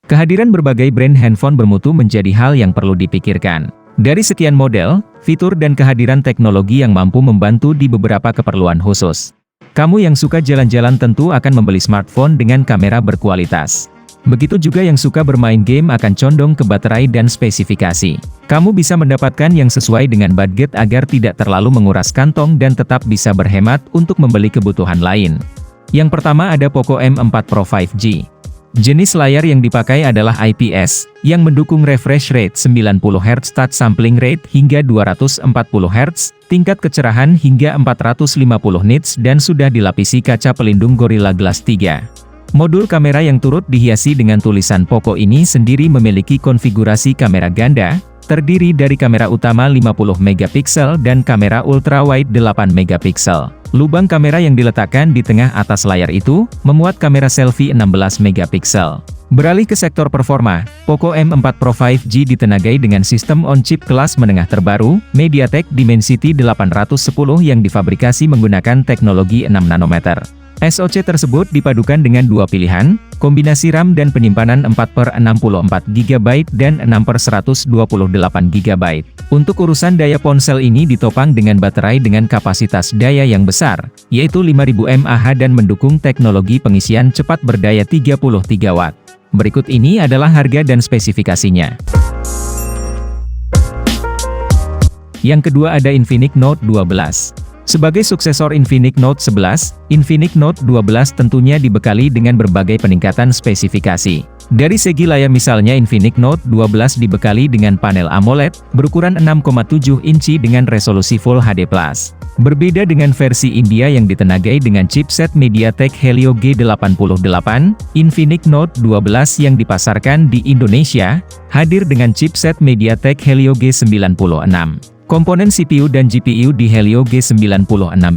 Kehadiran berbagai brand handphone bermutu menjadi hal yang perlu dipikirkan. Dari sekian model, fitur dan kehadiran teknologi yang mampu membantu di beberapa keperluan khusus. Kamu yang suka jalan-jalan tentu akan membeli smartphone dengan kamera berkualitas. Begitu juga yang suka bermain game akan condong ke baterai dan spesifikasi. Kamu bisa mendapatkan yang sesuai dengan budget agar tidak terlalu menguras kantong dan tetap bisa berhemat untuk membeli kebutuhan lain. Yang pertama ada Poco M4 Pro 5G. Jenis layar yang dipakai adalah IPS, yang mendukung refresh rate 90 Hz, touch sampling rate hingga 240 Hz, tingkat kecerahan hingga 450 nits dan sudah dilapisi kaca pelindung Gorilla Glass 3. Modul kamera yang turut dihiasi dengan tulisan Poco ini sendiri memiliki konfigurasi kamera ganda, terdiri dari kamera utama 50 megapiksel dan kamera ultrawide 8 megapiksel. Lubang kamera yang diletakkan di tengah atas layar itu, memuat kamera selfie 16 megapiksel. Beralih ke sektor performa, Poco M4 Pro 5G ditenagai dengan sistem on-chip kelas menengah terbaru, MediaTek Dimensity 810 yang difabrikasi menggunakan teknologi 6 nanometer. SoC tersebut dipadukan dengan dua pilihan, kombinasi RAM dan penyimpanan 4/64 GB dan 6/128 GB. Untuk urusan daya ponsel ini ditopang dengan baterai dengan kapasitas daya yang besar, yaitu 5000 mAh dan mendukung teknologi pengisian cepat berdaya 33 Watt. Berikut ini adalah harga dan spesifikasinya. Yang kedua ada Infinix Note 12. Sebagai suksesor Infinix Note 11, Infinix Note 12 tentunya dibekali dengan berbagai peningkatan spesifikasi. Dari segi layar misalnya Infinix Note 12 dibekali dengan panel AMOLED, berukuran 6,7 inci dengan resolusi Full HD+. Berbeda dengan versi India yang ditenagai dengan chipset MediaTek Helio G88, Infinix Note 12 yang dipasarkan di Indonesia, hadir dengan chipset MediaTek Helio G96. Komponen CPU dan GPU di Helio G96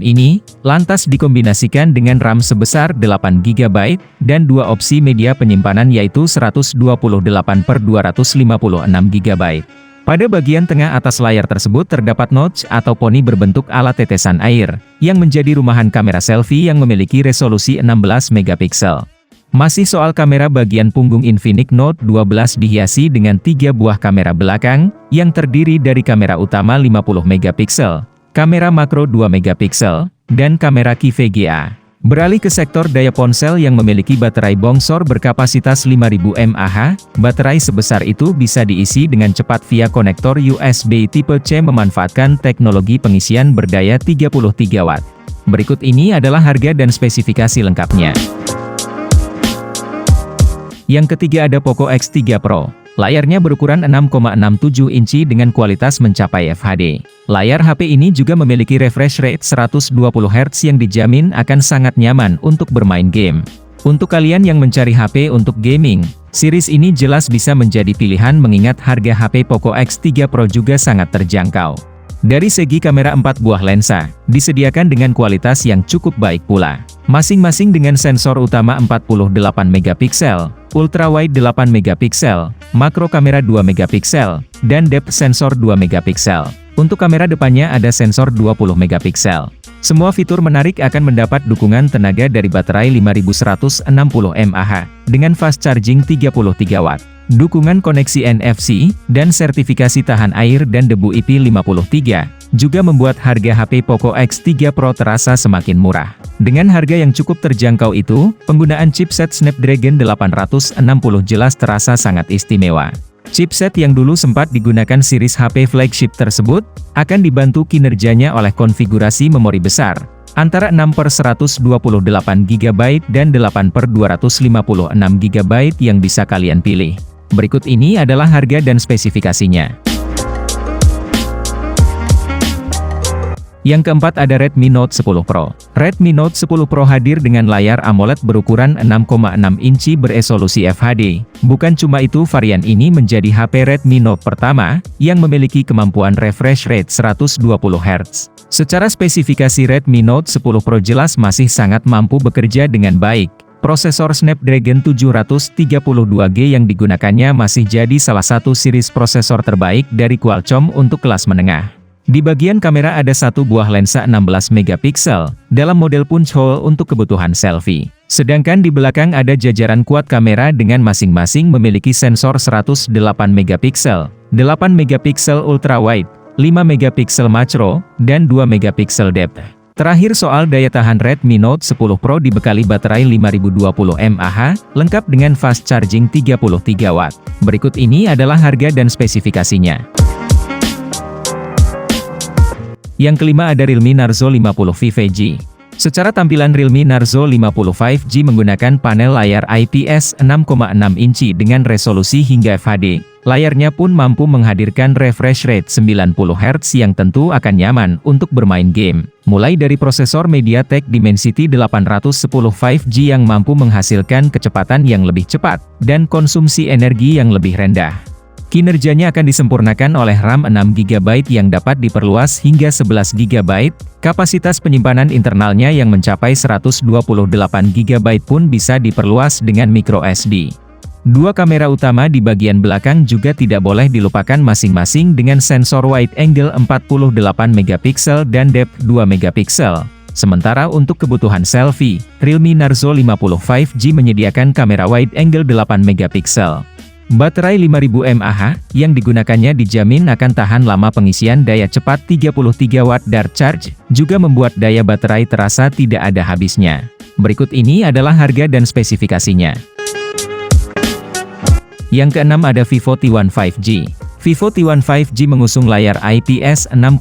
ini, lantas dikombinasikan dengan RAM sebesar 8 GB, dan dua opsi media penyimpanan yaitu 128/256 GB. Pada bagian tengah atas layar tersebut terdapat notch atau poni berbentuk ala tetesan air, yang menjadi rumahan kamera selfie yang memiliki resolusi 16 megapiksel. Masih soal kamera, bagian punggung Infinix Note 12 dihiasi dengan 3 buah kamera belakang, yang terdiri dari kamera utama 50 megapiksel, kamera makro 2 megapiksel, dan kamera key VGA. Beralih ke sektor daya ponsel yang memiliki baterai bongsor berkapasitas 5000 mAh, baterai sebesar itu bisa diisi dengan cepat via konektor USB tipe C memanfaatkan teknologi pengisian berdaya 33 Watt. Berikut ini adalah harga dan spesifikasi lengkapnya. Yang ketiga ada Poco X3 Pro. Layarnya berukuran 6,67 inci dengan kualitas mencapai FHD. Layar HP ini juga memiliki refresh rate 120 Hz yang dijamin akan sangat nyaman untuk bermain game. Untuk kalian yang mencari HP untuk gaming, series ini jelas bisa menjadi pilihan mengingat harga HP Poco X3 Pro juga sangat terjangkau. Dari segi kamera 4 buah lensa, disediakan dengan kualitas yang cukup baik pula. Masing-masing dengan sensor utama 48 megapiksel, ultrawide 8 megapiksel, makro kamera 2 megapiksel, dan depth sensor 2 megapiksel. Untuk kamera depannya ada sensor 20 megapiksel. Semua fitur menarik akan mendapat dukungan tenaga dari baterai 5160 mAh, dengan fast charging 33 Watt. Dukungan koneksi NFC, dan sertifikasi tahan air dan debu IP53, juga membuat harga HP Poco X3 Pro terasa semakin murah. Dengan harga yang cukup terjangkau itu, penggunaan chipset Snapdragon 860 jelas terasa sangat istimewa. Chipset yang dulu sempat digunakan series HP flagship tersebut, akan dibantu kinerjanya oleh konfigurasi memori besar, antara 6/128 GB dan 8/256 GB yang bisa kalian pilih. Berikut ini adalah harga dan spesifikasinya. Yang keempat ada Redmi Note 10 Pro. Redmi Note 10 Pro hadir dengan layar AMOLED berukuran 6,6 inci beresolusi FHD. Bukan cuma itu, varian ini menjadi HP Redmi Note pertama, yang memiliki kemampuan refresh rate 120 Hz. Secara spesifikasi Redmi Note 10 Pro jelas masih sangat mampu bekerja dengan baik. Prosesor Snapdragon 732G yang digunakannya masih jadi salah satu series prosesor terbaik dari Qualcomm untuk kelas menengah. Di bagian kamera ada satu buah lensa 16 megapiksel, dalam model punch hole untuk kebutuhan selfie. Sedangkan di belakang ada jajaran quad kamera dengan masing-masing memiliki sensor 108 megapiksel, 8 megapiksel ultrawide, 5 megapiksel macro, dan 2 megapiksel depth. Terakhir soal daya tahan, Redmi Note 10 Pro dibekali baterai 5020 mAh, lengkap dengan fast charging 33 Watt. Berikut ini adalah harga dan spesifikasinya. Yang kelima ada Realme Narzo 50 5G. Secara tampilan Realme Narzo 50 5G menggunakan panel layar IPS 6,6 inci dengan resolusi hingga FHD. Layarnya pun mampu menghadirkan refresh rate 90 Hz yang tentu akan nyaman untuk bermain game. Mulai dari prosesor MediaTek Dimensity 810 5G yang mampu menghasilkan kecepatan yang lebih cepat, dan konsumsi energi yang lebih rendah. Kinerjanya akan disempurnakan oleh RAM 6GB yang dapat diperluas hingga 11GB, kapasitas penyimpanan internalnya yang mencapai 128GB pun bisa diperluas dengan microSD. Dua kamera utama di bagian belakang juga tidak boleh dilupakan masing-masing dengan sensor wide angle 48MP dan depth 2MP. Sementara untuk kebutuhan selfie, Realme Narzo 50 5G menyediakan kamera wide angle 8MP. Baterai 5000 mAh yang digunakannya dijamin akan tahan lama. Pengisian daya cepat 33 Watt Dart Charge juga membuat daya baterai terasa tidak ada habisnya. Berikut ini adalah harga dan spesifikasinya. Yang keenam ada Vivo T1 5G. Vivo T1 5G mengusung layar IPS 6,5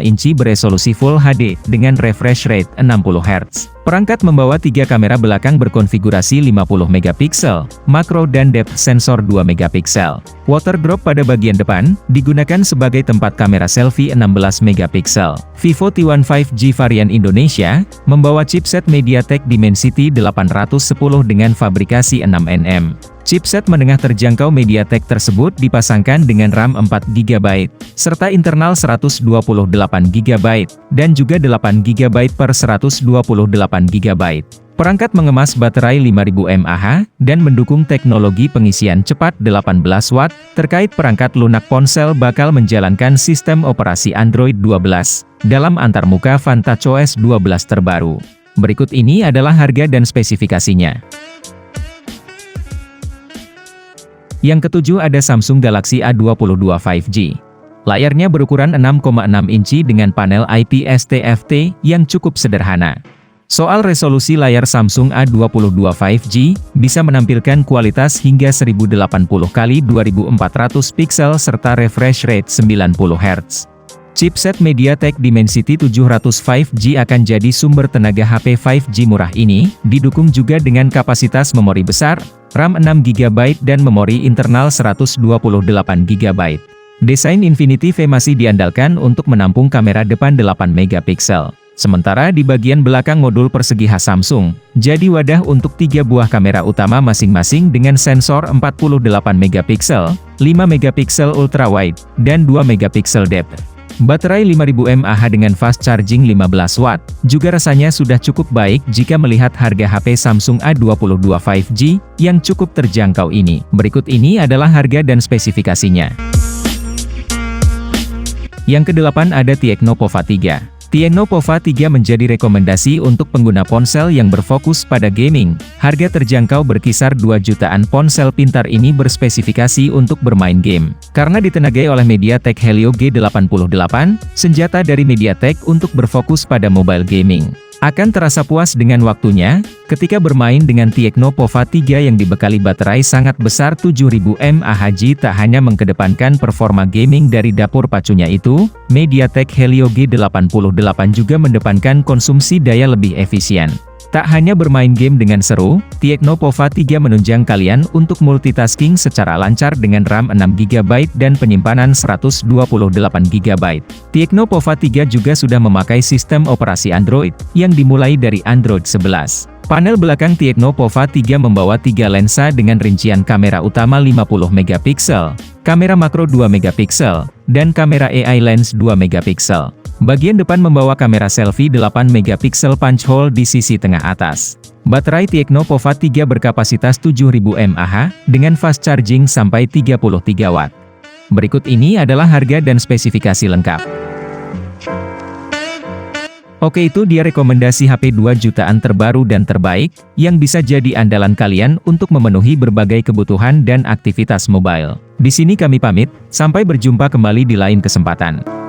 inci beresolusi Full HD dengan refresh rate 60 Hz. Perangkat membawa 3 kamera belakang berkonfigurasi 50 megapiksel, makro dan depth sensor 2 megapiksel. Water drop pada bagian depan digunakan sebagai tempat kamera selfie 16 megapiksel. Vivo T1 5G varian Indonesia membawa chipset MediaTek Dimensity 810 dengan fabrikasi 6nm. Chipset menengah terjangkau MediaTek tersebut dipasangkan dengan RAM 4GB, serta internal 128GB, dan juga 8GB per 128GB. Perangkat mengemas baterai 5000 mAh, dan mendukung teknologi pengisian cepat 18 Watt. Terkait perangkat lunak, ponsel bakal menjalankan sistem operasi Android 12, dalam antarmuka VantageOS 12 terbaru. Berikut ini adalah harga dan spesifikasinya. Yang ketujuh ada Samsung Galaxy A22 5G. Layarnya berukuran 6,6 inci dengan panel IPS TFT yang cukup sederhana. Soal resolusi, layar Samsung A22 5G bisa menampilkan kualitas hingga 1080x2400 piksel serta refresh rate 90 Hz. Chipset MediaTek Dimensity 700 5G akan jadi sumber tenaga HP 5G murah ini, didukung juga dengan kapasitas memori besar, RAM 6GB dan memori internal 128GB. Desain Infinity V masih diandalkan untuk menampung kamera depan 8MP. Sementara di bagian belakang modul persegi khas Samsung, jadi wadah untuk 3 buah kamera utama masing-masing dengan sensor 48MP, 5MP ultrawide, dan 2MP depth. Baterai 5000 mAh dengan fast charging 15 Watt, juga rasanya sudah cukup baik jika melihat harga HP Samsung A22 5G yang cukup terjangkau ini. Berikut ini adalah harga dan spesifikasinya. Yang kedelapan ada Tecno Pova 3. Tecno Pova 3 menjadi rekomendasi untuk pengguna ponsel yang berfokus pada gaming. Harga terjangkau berkisar 2 jutaan. Ponsel pintar ini berspesifikasi untuk bermain game. Karena ditenagai oleh MediaTek Helio G88, senjata dari MediaTek untuk berfokus pada mobile gaming. Akan terasa puas dengan waktunya, ketika bermain dengan Tecno Pova 3 yang dibekali baterai sangat besar 7000 mAh. Tak hanya mengedepankan performa gaming dari dapur pacunya itu, MediaTek Helio G88 juga mendepankan konsumsi daya lebih efisien. Tak hanya bermain game dengan seru, Tecno Pova 3 menunjang kalian untuk multitasking secara lancar dengan RAM 6GB dan penyimpanan 128GB. Tecno Pova 3 juga sudah memakai sistem operasi Android, yang dimulai dari Android 11. Panel belakang Tecno Pova 3 membawa 3 lensa dengan rincian kamera utama 50MP, kamera makro 2MP, dan kamera AI lens 2MP. Bagian depan membawa kamera selfie 8MP punch hole di sisi tengah atas. Baterai Tecno Pova 3 berkapasitas 7000 mAh, dengan fast charging sampai 33 Watt. Berikut ini adalah harga dan spesifikasi lengkap. Oke, itu dia rekomendasi HP 2 jutaan terbaru dan terbaik, yang bisa jadi andalan kalian untuk memenuhi berbagai kebutuhan dan aktivitas mobile. Di sini kami pamit, sampai berjumpa kembali di lain kesempatan.